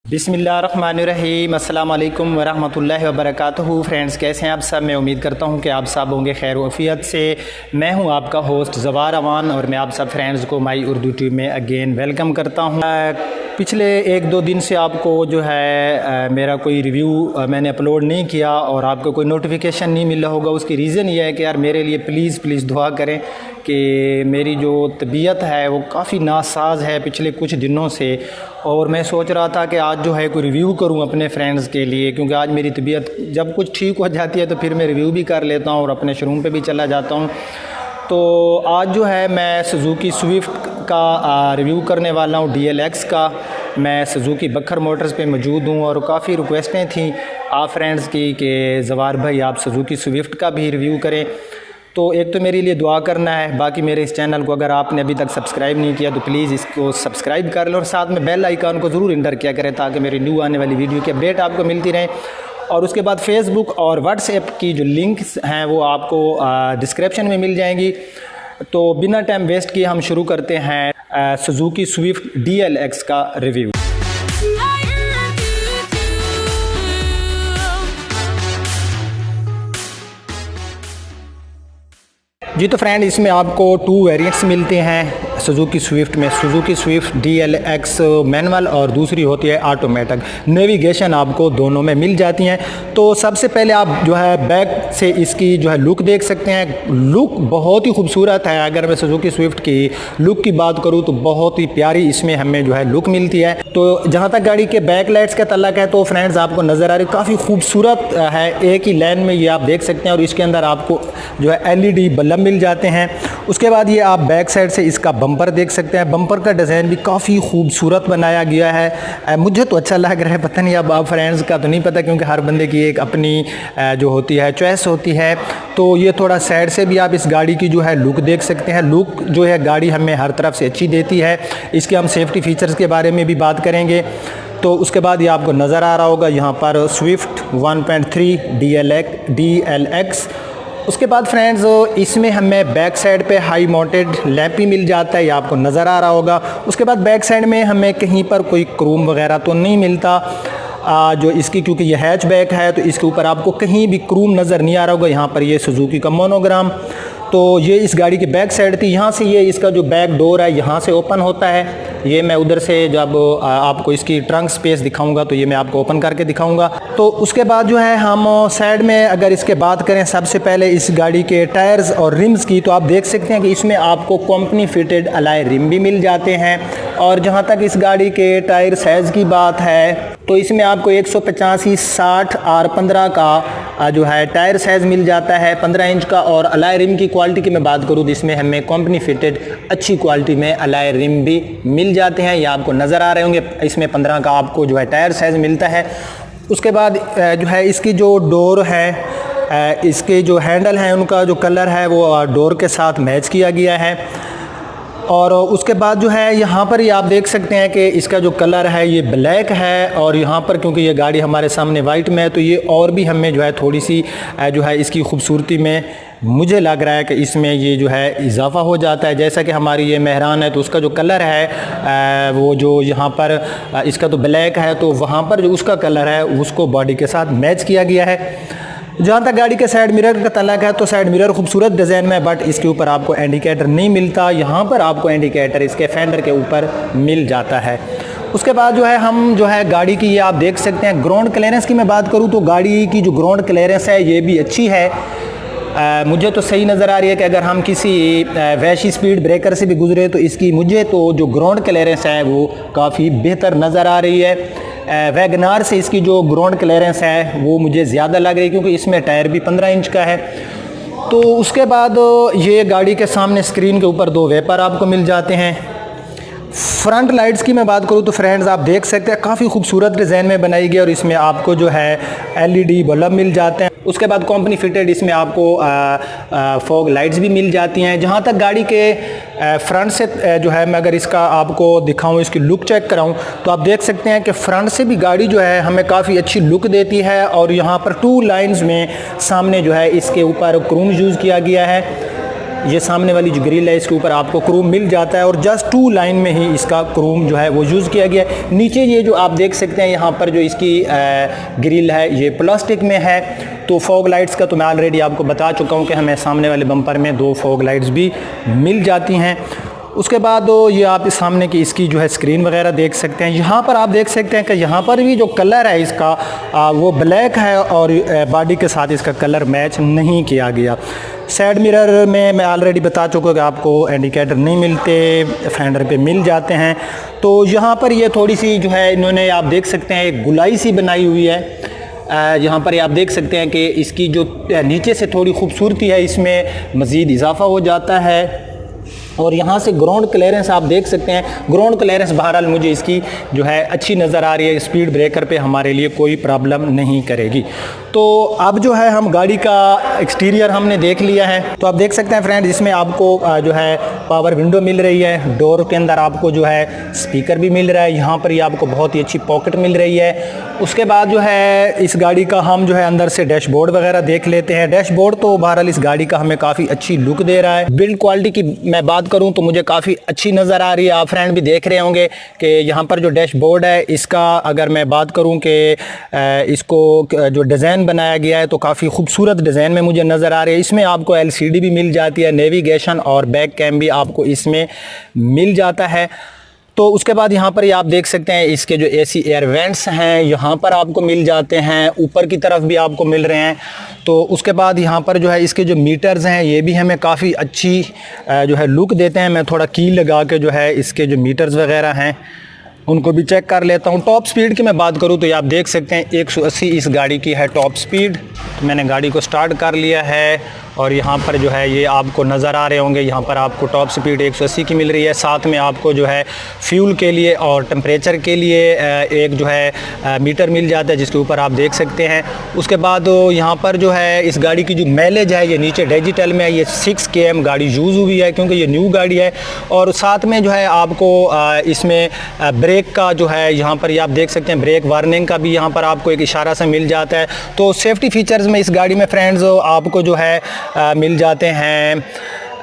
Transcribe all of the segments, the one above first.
बिस्मिल्लाहिर्रहमानिर्रहीम अस्सलाम वालेकुम वरहमतुल्लाहि वबरकातुहू। फ्रेंड्स, कैसे हैं आप सब? मैं उम्मीद करता हूं कि आप सब होंगे खैर वफ़ियत से। मैं हूं आपका होस्ट ज़वार अवान और मैं आप सब फ्रेंड्स को माई उर्दू ट्यूब में अगेन वेलकम करता हूं। पिछले एक दो दिन से आपको जो है मेरा कोई रिव्यू मैंने अपलोड नहीं किया और आपको कोई नोटिफिकेशन नहीं मिला होगा। उसकी रीज़न ये है कि यार मेरे लिए प्लीज़ दुआ करें कि मेरी जो तबीयत है वो काफ़ी नासाज है पिछले कुछ दिनों से, और मैं सोच रहा था कि आज जो है कोई रिव्यू करूं अपने फ्रेंड्स के लिए, क्योंकि आज मेरी तबीयत जब कुछ ठीक हो जाती है तो फिर मैं रिव्यू भी कर लेता हूं और अपने शोरूम पे भी चला जाता हूं। तो आज जो है मैं सुजुकी स्विफ्ट का रिव्यू करने वाला हूं, DLX का। मैं सुजुकी बखर मोटर्स पे मौजूद हूं और काफ़ी रिक्वेस्टें थी आप फ्रेंड्स की कि ज़वार भाई आप सुजुकी स्विफ्ट का भी रिव्यू करें। तो एक तो मेरे लिए दुआ करना है, बाकी मेरे इस चैनल को अगर आपने अभी तक सब्सक्राइब नहीं किया तो प्लीज़ इसको सब्सक्राइब कर लो और साथ में बेल आइकन को ज़रूर इंटर किया करें ताकि मेरी न्यू आने वाली वीडियो की अपडेट आपको मिलती रहे। और उसके बाद फेसबुक और व्हाट्सएप की जो लिंक्स हैं वो आपको डिस्क्रिप्शन में मिल जाएंगी। तो बिना टाइम वेस्ट किए हम शुरू करते हैं सुजुकी स्विफ्ट DLX का रिव्यू। जी तो फ्रेंड, इसमें आपको 2 वेरिएंट्स मिलते हैं सुजुकी स्विफ्ट में। सुजुकी स्विफ्ट DLX मैनुअल और दूसरी होती है ऑटोमेटिक। नेविगेशन आपको दोनों में मिल जाती हैं। तो सबसे पहले आप जो है बैक से इसकी जो है लुक देख सकते हैं। लुक बहुत ही खूबसूरत है। अगर मैं सुजुकी स्विफ्ट की लुक की बात करूं तो बहुत ही प्यारी इसमें हमें जो है लुक मिलती है। तो जहां तक गाड़ी के बैक लाइट्स का तल्लक है तो फ्रेंड्स आपको नज़र आ रही काफ़ी खूबसूरत है। एक ही लाइन में ये आप देख सकते हैं और इसके अंदर आपको जो है LED बल्ब मिल जाते हैं। उसके बाद ये आप बैक साइड से इसका बम्पर देख सकते हैं। बम्पर का डिज़ाइन भी काफ़ी खूबसूरत बनाया गया है। मुझे तो अच्छा लग रहा है, पता नहीं अब आप फ्रेंड्स का तो नहीं पता, क्योंकि हर बंदे की एक अपनी जो होती है चॉइस होती है। तो ये थोड़ा साइड से भी आप इस गाड़ी की जो है लुक देख सकते हैं। लुक जो है गाड़ी हमें हर तरफ से अच्छी देती है। इसके हम सेफ्टी फीचर्स के बारे में भी बात करेंगे। तो उसके बाद ये आपको नज़र आ रहा होगा यहाँ पर स्विफ्ट 1.3 DLX। उसके बाद फ्रेंड्स इसमें हमें बैक साइड पे हाई माउंटेड लैंप भी मिल जाता है, ये आपको नज़र आ रहा होगा। उसके बाद बैक साइड में हमें कहीं पर कोई क्रोम वगैरह तो नहीं मिलता जो इसकी, क्योंकि ये हैचबैक है तो इसके ऊपर आपको कहीं भी क्रोम नज़र नहीं आ रहा होगा। यहाँ पर ये सुजुकी का मोनोग्राम। तो ये इस गाड़ी की बैक साइड थी। यहाँ से ये इसका जो बैक डोर है यहाँ से ओपन होता है। ये मैं उधर से जब आपको इसकी ट्रंक स्पेस दिखाऊंगा तो ये मैं आपको ओपन करके दिखाऊंगा। तो उसके बाद जो है हम साइड में अगर इसके बात करें, सबसे पहले इस गाड़ी के टायर्स और रिम्स की, तो आप देख सकते हैं कि इसमें आपको कंपनी फिटेड अलाय रिम भी मिल जाते हैं। और जहाँ तक इस गाड़ी के टायर साइज़ की बात है तो इसमें आपको 185/60 R15 का जो है टायर साइज़ मिल जाता है, 15 इंच का। और अलाय रिम की क्वालिटी की मैं बात करूँ तो इसमें हमें कंपनी फिटेड अच्छी क्वालिटी में अलाय रिम भी मिल जाते हैं। ये आपको नज़र आ रहे होंगे। इसमें 15 का आपको जो है टायर साइज़ मिलता है। उसके बाद जो है इसकी जो डोर है, इसके जो हैंडल हैं उनका जो कलर है वो डोर के साथ मैच किया गया है। और उसके बाद जो है यहाँ पर ये आप देख सकते हैं कि इसका जो कलर है ये ब्लैक है, और यहाँ पर क्योंकि ये गाड़ी हमारे सामने वाइट में है तो ये और भी हमें जो है थोड़ी सी जो है इसकी खूबसूरती में मुझे लग रहा है कि इसमें ये जो है इजाफा हो जाता है। जैसा कि हमारी ये मेहरान है तो उसका जो कलर है वो जो यहाँ पर इसका तो ब्लैक है, तो वहाँ पर जो उसका कलर है उसको बॉडी के साथ मैच किया गया है। जहाँ तक गाड़ी के साइड मिरर का तल्लक है तो साइड मिरर खूबसूरत डिज़ाइन में, बट इसके ऊपर आपको इंडिकेटर नहीं मिलता। यहाँ पर आपको इंडिकेटर इसके फेंडर के ऊपर मिल जाता है। उसके बाद जो है हम जो है गाड़ी की ये आप देख सकते हैं ग्राउंड क्लियरेंस की मैं बात करूँ तो गाड़ी की जो ग्राउंड क्लियरेंस है ये भी अच्छी है। मुझे तो सही नज़र आ रही है कि अगर हम किसी वैशी स्पीड ब्रेकर से भी गुजरे तो इसकी मुझे तो जो ग्राउंड क्लियरेंस है वो काफ़ी बेहतर नज़र आ रही है। वैगनार से इसकी जो ग्राउंड क्लियरेंस है वो मुझे ज़्यादा लग रही है, क्योंकि इसमें टायर भी 15 इंच का है। तो उसके बाद ये गाड़ी के सामने स्क्रीन के ऊपर 2 वेपर आपको मिल जाते हैं। फ्रंट लाइट्स की मैं बात करूं तो फ्रेंड्स आप देख सकते हैं काफ़ी खूबसूरत डिज़ाइन में बनाई गई और इसमें आपको जो है LED बल्ब मिल जाते हैं। उसके बाद कंपनी फिटेड इसमें आपको फॉग लाइट्स भी मिल जाती हैं। जहां तक गाड़ी के फ्रंट से जो है मैं अगर इसका आपको दिखाऊं, इसकी लुक चेक कराऊं तो आप देख सकते हैं कि फ्रंट से भी गाड़ी जो है हमें काफ़ी अच्छी लुक देती है। और यहाँ पर 2 लाइन्स में सामने जो है इसके ऊपर क्रोम यूज़ किया गया है। ये सामने वाली जो ग्रिल है इसके ऊपर आपको क्रोम मिल जाता है और जस्ट 2 लाइन में ही इसका क्रोम जो है वो यूज़ किया गया है। नीचे ये जो आप देख सकते हैं यहाँ पर जो इसकी ग्रिल है ये प्लास्टिक में है। तो फॉग लाइट्स का तो मैं ऑलरेडी आपको बता चुका हूँ कि हमें सामने वाले बम्पर में 2 फॉग लाइट्स भी मिल जाती हैं। उसके बाद ये आप इस सामने की इसकी जो है स्क्रीन वगैरह देख सकते हैं। यहाँ पर आप देख सकते हैं कि यहाँ पर भी जो कलर है इसका वो ब्लैक है और बॉडी के साथ इसका कलर मैच नहीं किया गया। साइड मिरर में मैं ऑलरेडी बता चुका हूँ कि आपको इंडिकेटर नहीं मिलते, फेंडर पे मिल जाते हैं। तो यहाँ पर ये थोड़ी सी जो है इन्होंने आप देख सकते हैं एक गुलाई सी बनाई हुई है। यहाँ पर आप देख सकते हैं कि इसकी जो नीचे से थोड़ी खूबसूरती है इसमें मज़ीद इजाफा हो जाता है। और यहाँ से ग्राउंड क्लियरेंस आप देख सकते हैं। ग्राउंड क्लियरेंस बहरहाल मुझे इसकी जो है अच्छी नज़र आ रही है। स्पीड ब्रेकर पे हमारे लिए कोई प्रॉब्लम नहीं करेगी। तो अब जो है हम गाड़ी का एक्सटीरियर हमने देख लिया है। तो आप देख सकते हैं फ्रेंड इसमें आपको जो है पावर विंडो मिल रही है। डोर के अंदर आपको जो है स्पीकर भी मिल रहा है। यहाँ पर ही आपको बहुत ही अच्छी पॉकेट मिल रही है। उसके बाद जो है इस गाड़ी का हम जो है अंदर से डैशबोर्ड वगैरह देख लेते हैं। डैशबोर्ड तो बहरहाल इस गाड़ी का हमें काफ़ी अच्छी लुक दे रहा है। बिल्ड क्वालिटी की मैं बात करूं तो मुझे काफ़ी अच्छी नज़र आ रही है। आप फ्रेंड भी देख रहे होंगे कि यहाँ पर जो डैशबोर्ड है इसका अगर मैं बात करूं कि इसको जो डिज़ाइन बनाया गया है तो काफ़ी खूबसूरत डिज़ाइन में मुझे नज़र आ रही है। इसमें आपको LCD भी मिल जाती है, नेविगेशन और बैक कैम भी आपको इसमें मिल जाता है। तो उसके बाद यहाँ पर आप देख सकते हैं इसके जो AC एयर वेंट्स हैं यहाँ पर आपको मिल जाते हैं, ऊपर की तरफ भी आपको मिल रहे हैं। तो उसके बाद यहाँ पर जो है इसके जो मीटर्स हैं ये भी हमें काफ़ी अच्छी जो है लुक देते हैं। मैं थोड़ा की लगा के जो है इसके जो मीटर्स वगैरह हैं उनको भी चेक कर लेता हूँ। टॉप स्पीड की मैं बात करूँ तो ये आप देख सकते हैं 180 इस गाड़ी की है टॉप स्पीड। तो मैंने गाड़ी को स्टार्ट कर लिया है और यहाँ पर जो है ये आपको नज़र आ रहे होंगे, यहाँ पर आपको टॉप स्पीड 180 की मिल रही है। साथ में आपको जो है फ्यूल के लिए और टेम्परेचर के लिए एक जो है मीटर मिल जाता है जिसके ऊपर आप देख सकते हैं। उसके बाद यहाँ पर जो है इस गाड़ी की जो माइलेज है ये नीचे डिजिटल में है। ये 6 km गाड़ी यूज़ हुई है क्योंकि ये न्यू गाड़ी है। और साथ में जो है आपको इसमें ब्रेक का जो है यहाँ पर आप देख सकते हैं ब्रेक वार्निंग का भी यहाँ पर आपको एक इशारा से मिल जाता है। तो सेफ्टी फीचर्स में इस गाड़ी में फ्रेंड्स आपको जो है मिल जाते हैं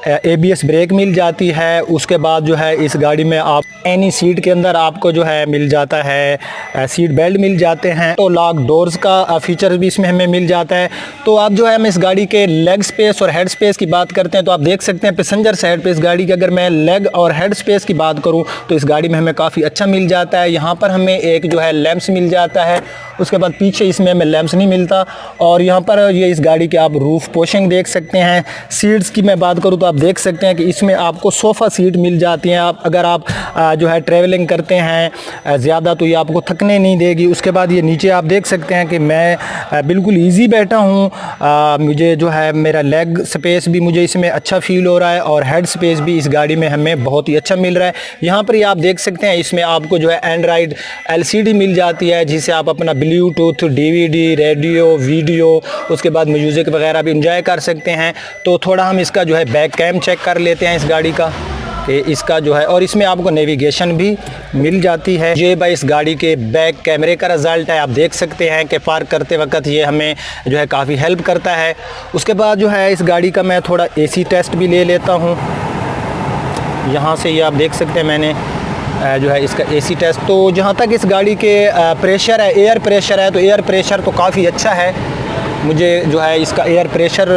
ABS ब्रेक मिल जाती है। उसके बाद जो है इस गाड़ी में आप एनी सीट के अंदर आपको जो है मिल जाता है सीट बेल्ट मिल जाते हैं। तो लॉक डोर्स का फीचर भी इसमें हमें मिल जाता है। तो अब जो है हम इस गाड़ी के लेग स्पेस और हेड स्पेस की बात करते हैं तो आप देख सकते हैं पैसेंजर साइड पे इस गाड़ी की अगर मैं लेग और हेड स्पेस की बात करूं तो इस गाड़ी में हमें काफ़ी अच्छा मिल जाता है। यहाँ पर हमें एक जो है लैंप्स मिल जाता है। उसके बाद पीछे इसमें हमें लैंप्स नहीं मिलता। और यहाँ पर ये इस गाड़ी के आप रूफ पोशिंग देख सकते हैं। सीट्स की मैं बात करूँ तो आप देख सकते हैं कि इसमें आपको सोफ़ा सीट मिल जाती हैं। आप अगर आप जो है ट्रैवलिंग करते हैं ज़्यादा तो ये आपको थकने नहीं देगी। उसके बाद ये नीचे आप देख सकते हैं कि मैं बिल्कुल इजी बैठा हूँ। मुझे जो है मेरा लेग स्पेस भी मुझे इसमें अच्छा फील हो रहा है और हेड स्पेस भी इस गाड़ी में हमें बहुत ही अच्छा मिल रहा है। यहाँ पर ये आप देख सकते हैं इसमें आपको जो है एंड्रॉयड LCD मिल जाती है जिसे आप अपना ब्लूटूथ, DVD, रेडियो, वीडियो, उसके बाद म्यूज़िक वगैरह भी इंजॉय कर सकते हैं। तो थोड़ा हम इसका जो है बैक कैम चेक कर लेते हैं इस गाड़ी का कि इसका जो है, और इसमें आपको नेविगेशन भी मिल जाती है। ये भाई इस गाड़ी के बैक कैमरे का रिज़ल्ट है। आप देख सकते हैं कि पार्क करते वक्त ये हमें जो है काफ़ी हेल्प करता है। उसके बाद जो है इस गाड़ी का मैं थोड़ा AC टेस्ट भी ले लेता हूँ। यहाँ से ये आप देख सकते हैं मैंने जो है इसका AC टेस्ट। तो जहाँ तक इस गाड़ी के प्रेशर है, एयर प्रेशर है, तो एयर प्रेशर तो काफ़ी अच्छा है। मुझे जो है इसका एयर प्रेशर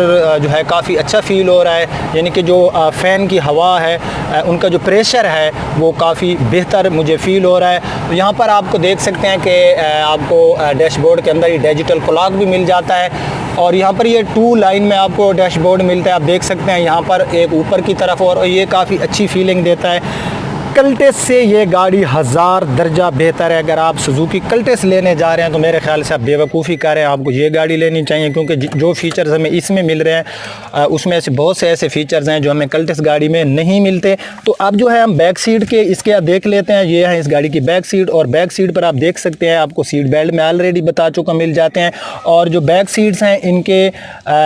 जो है काफ़ी अच्छा फ़ील हो रहा है। यानी कि जो फ़ैन की हवा है उनका जो प्रेशर है वो काफ़ी बेहतर मुझे फ़ील हो रहा है। तो यहाँ पर आपको देख सकते हैं कि आपको डैशबोर्ड के अंदर ही डिजिटल क्लॉक भी मिल जाता है। और यहाँ पर ये 2 लाइन में आपको डैशबोर्ड मिलता है। आप देख सकते हैं यहाँ पर एक ऊपर की तरफ और ये काफ़ी अच्छी फीलिंग देता है। कल्टेस से ये गाड़ी 1000 दर्जा बेहतर है। अगर आप सुजुकी कल्टेस लेने जा रहे हैं तो मेरे ख्याल से आप बेवकूफ़ी कर रहे हैं। आपको ये गाड़ी लेनी चाहिए क्योंकि जो फ़ीचर्स हमें इसमें मिल रहे हैं उसमें ऐसे बहुत से ऐसे फ़ीचर्स हैं जो हमें कल्टेस गाड़ी में नहीं मिलते। तो अब जो है हम बैक सीट के इसके देख लेते हैं। ये है इस गाड़ी की बैक सीट और बैक सीट पर आप देख सकते हैं आपको सीट बेल्ट में ऑलरेडी बता चुका मिल जाते हैं। और जो बैक सीट्स हैं इनके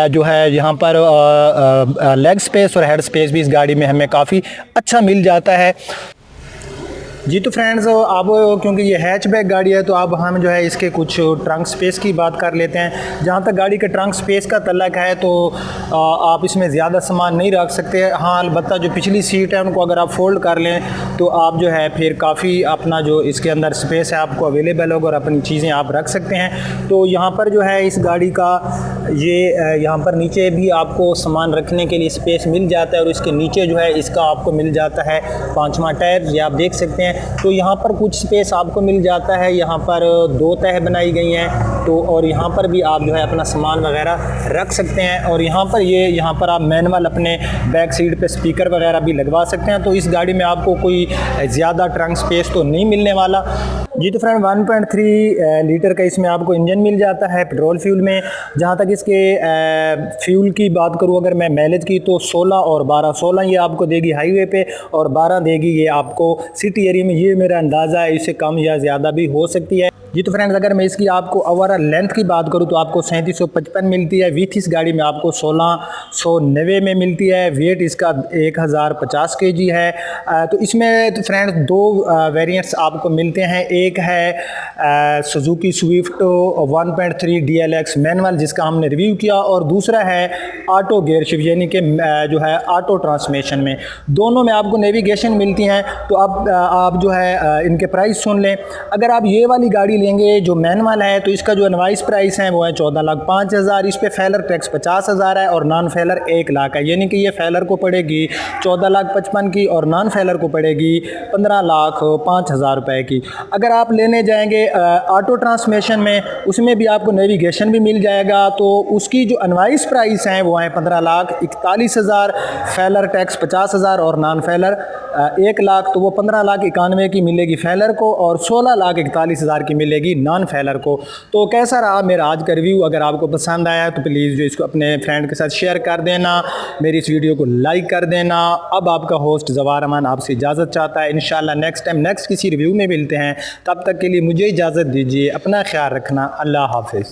जो है यहाँ पर लेग स्पेस और हेड स्पेस भी इस गाड़ी में हमें काफ़ी अच्छा मिल जाता है। जी तो फ्रेंड्स, अब क्योंकि ये हैचबैक गाड़ी है तो अब हम जो है इसके कुछ ट्रंक स्पेस की बात कर लेते हैं। जहाँ तक गाड़ी के ट्रंक स्पेस का तल्लक है तो आप इसमें ज़्यादा सामान नहीं रख सकते। हाँ, अलबत्ता जो पिछली सीट है उनको अगर आप फोल्ड कर लें तो आप जो है फिर काफ़ी अपना जो इसके अंदर स्पेस है आपको अवेलेबल होगा और अपनी चीज़ें आप रख सकते हैं। तो यहाँ पर जो है इस गाड़ी का ये यहाँ पर नीचे भी आपको सामान रखने के लिए स्पेस मिल जाता है और इसके नीचे जो है इसका आपको मिल जाता है 5वां टायर, ये आप देख सकते हैं। तो यहाँ पर कुछ स्पेस आपको मिल जाता है। यहाँ पर 2 तह बनाई गई हैं तो और यहाँ पर भी आप जो है अपना सामान वगैरह रख सकते हैं। और यहाँ पर आप मैनुअल अपने बैक सीट पे स्पीकर वगैरह भी लगवा सकते हैं। तो इस गाड़ी में आपको कोई ज़्यादा ट्रंक स्पेस तो नहीं मिलने वाला। जी तो फ्रेंड 1.3 लीटर का इसमें आपको इंजन मिल जाता है पेट्रोल फ्यूल में। जहाँ तक इसके फ्यूल की बात करूँ अगर मैं माइलेज की तो 16 और 12, 16 ये आपको देगी हाईवे पे और 12 देगी ये आपको सिटी एरिया में। ये मेरा अंदाज़ा है, इससे कम या ज़्यादा भी हो सकती है। जी तो फ्रेंड्स, अगर मैं इसकी आपको ओवरऑल लेंथ की बात करूँ तो आपको 3755 मिलती है। विथ इस गाड़ी में आपको 1690 में मिलती है। वेट इसका 1050 kg है। तो इसमें तो फ्रेंड्स 2 वेरिएंट्स आपको मिलते हैं। एक है सुजुकी स्विफ्ट 1.3 DLX मैनुअल जिसका हमने रिव्यू किया और दूसरा है ऑटो गियर शिफ्ट यानी कि जो है ऑटो ट्रांसमिशन में। दोनों में आपको नेविगेशन मिलती हैं। तो अब आप जो है इनके प्राइस सुन लें। अगर आप ये वाली गाड़ी लेंगे जो मैनुअल है तो इसका जो इनवाइस प्राइस है वो है 14,05,000। इस पे फेलर टैक्स 50,000 है और नॉन फेलर 1 लाख है। यानी कि ये फेलर को पड़ेगी 14,55,000 की और नॉन फेलर को पड़ेगी 15,05,000 रुपए की। अगर आप लेने जाएंगे ऑटो ट्रांसमिशन में उसमें भी आपको नेविगेशन भी मिल जाएगा। तो उसकी जो इनवाइस प्राइस है वो है 15,41,000, फेलर टैक्स 50,000 और नॉन फेलर 1 लाख। तो वो 15,91,000 की मिलेगी फेलर को और 16,41,000 की मिलेगी नॉन फेलर को। तो कैसा रहा मेरा आज का रिव्यू? अगर आपको पसंद आया तो प्लीज़ जो इसको अपने फ्रेंड के साथ शेयर कर देना, मेरी इस वीडियो को लाइक कर देना। अब आपका होस्ट जवार अमान आपसे इजाज़त चाहता है। इंशाल्लाह नेक्स्ट टाइम नेक्स्ट किसी रिव्यू में मिलते हैं। तब तक के लिए मुझे इजाज़त दीजिए। अपना ख्याल रखना। अल्लाह हाफिज़।